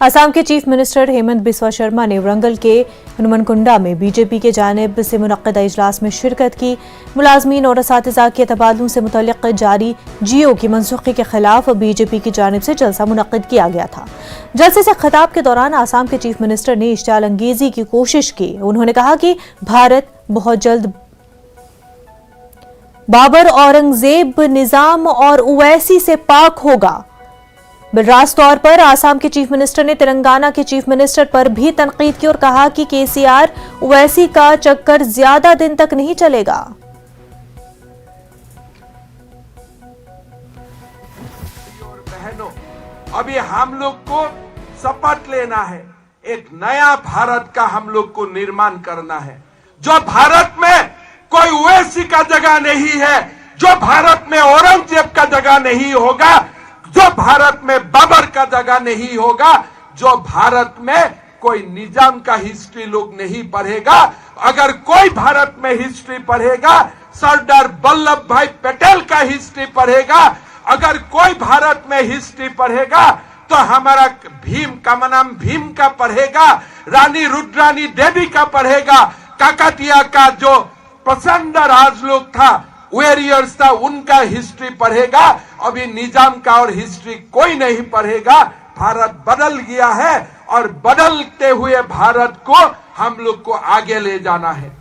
असम के chief minister Hemant Biswa Sharma ने वरंगल के हनुमनकुंडा में बीजेपी के जानिब से मुनक्किदा इजलास में शिरकत की। मुलाजमीन और असातिज़ा के तबादलों से मुतल्लिक़ जारी जीओ की मनसूखी के खिलाफ बीजेपी की जानिब से जलसा मुनक्किद किया गया था। जलसे से खिताब के दौरान आसाम के चीफ मिनिस्टर ने इश्तियाल अंगेजी की कोशिश की। उन्होंने कहा कि भारत बहुत जल्द बाबर, औरंगजेब, निजाम और उवैसी से पाक होगा। बिलराज तौर पर आसाम के चीफ मिनिस्टर ने तेलंगाना के चीफ मिनिस्टर पर भी तनकीद की और कहा कि केसीआर उवैसी का चक्कर ज्यादा दिन तक नहीं चलेगा। और बहनों, अभी हम लोग को शपथ लेना है, एक नया भारत का हम लोग को निर्माण करना है, जो भारत में कोई उवैसी का जगह नहीं है, जो भारत में औरंगजेब का जगह नहीं होगा, जो भारत में बाबर का जगह नहीं होगा, जो भारत में कोई निजाम का हिस्ट्री लोग नहीं पढ़ेगा। अगर कोई भारत में हिस्ट्री पढ़ेगा, सरदार वल्लभ भाई पटेल का हिस्ट्री पढ़ेगा। अगर कोई भारत में हिस्ट्री पढ़ेगा तो हमारा भीम का नाम भीम का पढ़ेगा, रानी रुद्रानी देवी का पढ़ेगा, काकतिया का जो पसंद राज लोग था, वॉरियर्स था, उनका हिस्ट्री पढ़ेगा। अभी निजाम का और हिस्ट्री कोई नहीं पढ़ेगा। भारत बदल गया है और बदलते हुए भारत को हम लोग को आगे ले जाना है।